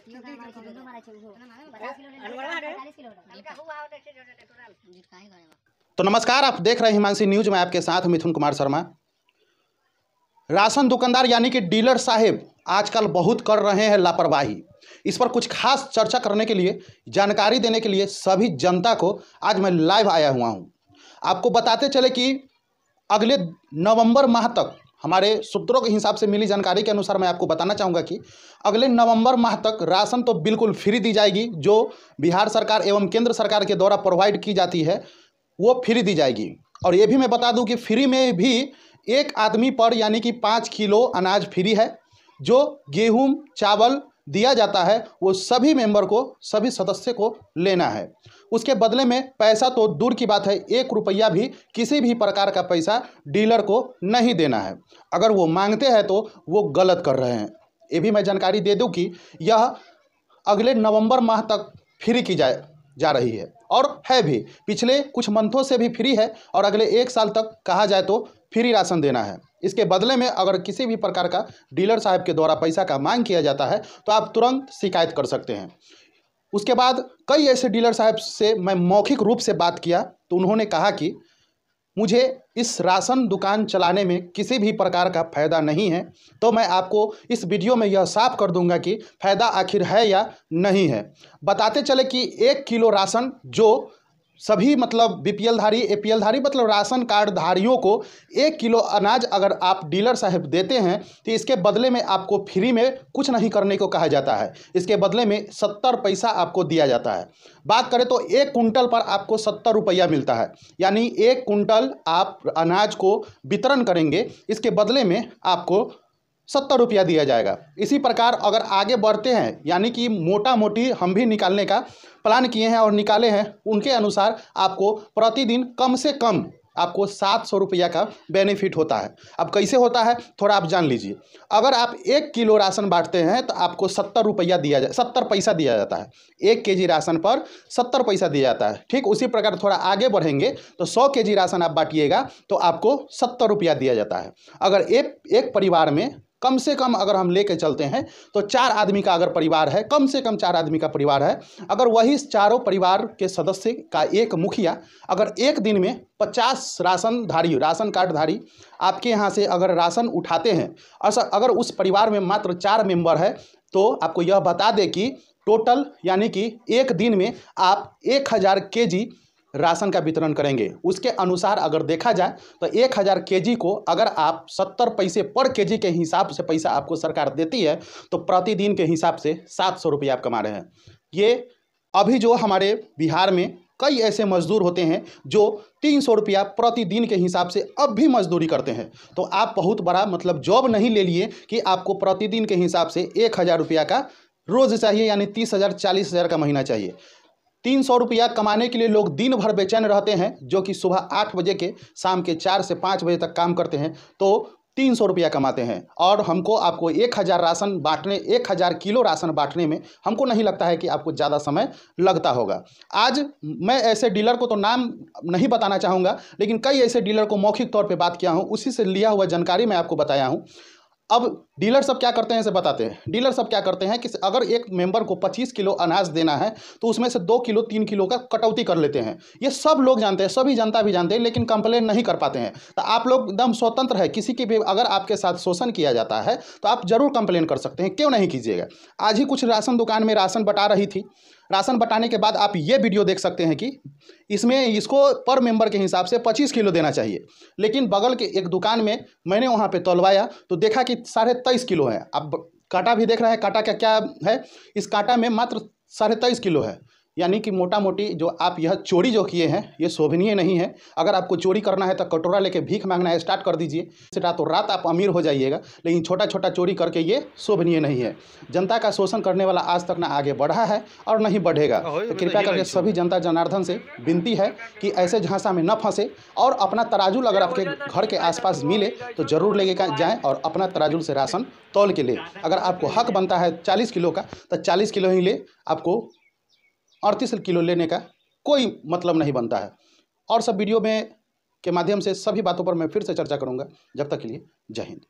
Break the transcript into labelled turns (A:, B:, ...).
A: तो नमस्कार, आप देख रहे हैं हिमांशी न्यूज में आपके साथ मिथुन कुमार शर्मा। राशन दुकानदार यानी कि डीलर साहेब आजकल बहुत कर रहे हैं लापरवाही। इस पर कुछ खास चर्चा करने के लिए, जानकारी देने के लिए सभी जनता को आज मैं लाइव आया हुआ हूं। आपको बताते चले कि अगले नवंबर माह तक, हमारे सूत्रों के हिसाब से मिली जानकारी के अनुसार मैं आपको बताना चाहूँगा कि अगले नवंबर माह तक राशन तो बिल्कुल फ्री दी जाएगी। जो बिहार सरकार एवं केंद्र सरकार के द्वारा प्रोवाइड की जाती है वो फ्री दी जाएगी। और ये भी मैं बता दूं कि फ्री में भी एक आदमी पर यानी कि 5 किलो अनाज फ्री है। जो गेहूं चावल दिया जाता है वो सभी मेंबर को, सभी सदस्य को लेना है। उसके बदले में पैसा तो दूर की बात है, 1 रुपया भी किसी भी प्रकार का पैसा डीलर को नहीं देना है। अगर वो मांगते हैं तो वो गलत कर रहे हैं। ये भी मैं जानकारी दे दूं कि यह अगले नवंबर माह तक फ्री की जा रही है और है भी। पिछले कुछ मंथों से भी फ्री है और अगले 1 साल तक कहा जाए तो फ्री राशन देना है। इसके बदले में अगर किसी भी प्रकार का डीलर साहब के द्वारा पैसा का मांग किया जाता है तो आप तुरंत शिकायत कर सकते हैं। उसके बाद कई ऐसे डीलर साहब से मैं मौखिक रूप से बात किया तो उन्होंने कहा कि मुझे इस राशन दुकान चलाने में किसी भी प्रकार का फ़ायदा नहीं है। तो मैं आपको इस वीडियो में यह साफ कर दूंगा कि फ़ायदा आखिर है या नहीं है। बताते चले कि 1 किलो राशन जो सभी मतलब बीपीएल धारी, एपीएल धारी मतलब राशन कार्ड धारियों को 1 किलो अनाज अगर आप डीलर साहब देते हैं तो इसके बदले में आपको फ्री में कुछ नहीं करने को कहा जाता है। इसके बदले में 70 पैसा आपको दिया जाता है। बात करें तो 1 कुंटल पर आपको 70 रुपया मिलता है, यानी 1 कुंटल आप अनाज को वितरण करेंगे, इसके बदले में आपको 70 रुपया दिया जाएगा। इसी प्रकार अगर आगे बढ़ते हैं, यानी कि मोटा मोटी हम भी निकालने का प्लान किए हैं और निकाले हैं, उनके अनुसार आपको प्रतिदिन कम से कम आपको 700 रुपया का बेनिफिट होता है। अब कैसे होता है थोड़ा आप जान लीजिए। अगर आप 1 किलो राशन बांटते हैं तो आपको 70 रुपया 70 पैसा दिया जाता है। 1 केजी राशन पर 70 पैसा दिया जाता है। ठीक उसी प्रकार थोड़ा आगे बढ़ेंगे तो 100 केजी राशन आप बांटिएगा तो आपको 70 रुपया दिया जाता है। अगर एक परिवार में कम से कम अगर हम लेके चलते हैं तो 4 आदमी का अगर परिवार है, कम से कम 4 आदमी का परिवार है, अगर वही चारों परिवार के सदस्य का एक मुखिया अगर एक दिन में 50 राशन कार्ड धारी आपके यहाँ से अगर राशन उठाते हैं, अगर उस परिवार में मात्र 4 मेंबर है तो आपको यह बता दें कि टोटल यानी कि एक दिन में आप 1000 केजी राशन का वितरण करेंगे। उसके अनुसार अगर देखा जाए तो 1000 केजी को अगर आप 70 पैसे पर केजी के हिसाब से पैसा आपको सरकार देती है तो प्रतिदिन के हिसाब से 700 रुपये आप कमा रहे हैं। ये अभी जो हमारे बिहार में कई ऐसे मजदूर होते हैं जो 300 रुपया प्रतिदिन के हिसाब से अब भी मजदूरी करते हैं। तो आप बहुत बड़ा मतलब जॉब नहीं ले लिए कि आपको प्रतिदिन के हिसाब से 1000 रुपया का रोज़ चाहिए, यानी 30,000 40,000 का महीना चाहिए। 300 रुपया कमाने के लिए लोग दिन भर बेचैन रहते हैं, जो कि सुबह 8 बजे के शाम के 4 से 5 बजे तक काम करते हैं तो 300 रुपया कमाते हैं। और आपको 1000 किलो राशन बांटने में हमको नहीं लगता है कि आपको ज़्यादा समय लगता होगा। आज मैं ऐसे डीलर को तो नाम नहीं बताना चाहूँगा, लेकिन कई ऐसे डीलर को मौखिक तौर पे बात किया हूँ, उसी से लिया हुआ जानकारी मैं आपको बताया हूँ। अब डीलर सब क्या करते हैं इसे बताते हैं। डीलर सब क्या करते हैं कि अगर एक मेंबर को 25 किलो अनाज देना है तो उसमें से 2 किलो 3 किलो का कटौती कर लेते हैं। ये सब लोग जानते हैं, सभी जनता भी जानते हैं, लेकिन कंप्लेन नहीं कर पाते हैं। तो आप लोग एकदम स्वतंत्र है, किसी की भी अगर आपके साथ शोषण किया जाता है तो आप जरूर कंप्लेन कर सकते हैं, क्यों नहीं कीजिएगा। आज ही कुछ राशन दुकान में राशन बटा रही थी, राशन बटाने के बाद आप ये वीडियो देख सकते हैं कि इसको पर मेंबर के हिसाब से 25 किलो देना चाहिए, लेकिन बगल के एक दुकान में मैंने वहाँ पे तौलवाया तो देखा कि 23.5 किलो है। अब कांटा भी देख रहे हैं, कांटा क्या है, इस कांटा में मात्र 23.5 किलो है। यानी कि मोटा मोटी जो आप यह चोरी जो किए हैं ये शोभनीय नहीं है। अगर आपको चोरी करना है तो कटोरा लेके भीख मांगना स्टार्ट कर दीजिए, रातों रात आप अमीर हो जाइएगा, लेकिन छोटा छोटा चोरी करके ये शोभनीय नहीं है। जनता का शोषण करने वाला आज तक ना आगे बढ़ा है और नहीं बढ़ेगा। तो कृपया करके सभी जनता जनार्दन से विनती है कि ऐसे झांसा में न फंसे और अपना तराजू अगर आपके घर के आसपास मिले तो ज़रूर लेके जाएँ और अपना तराजू से राशन तौल के ले। अगर आपको हक बनता है 40 किलो का तो 40 किलो ही ले, आपको 38 किलो लेने का कोई मतलब नहीं बनता है। और सब वीडियो में के माध्यम से सभी बातों पर मैं फिर से चर्चा करूंगा। जब तक के लिए जय हिंद।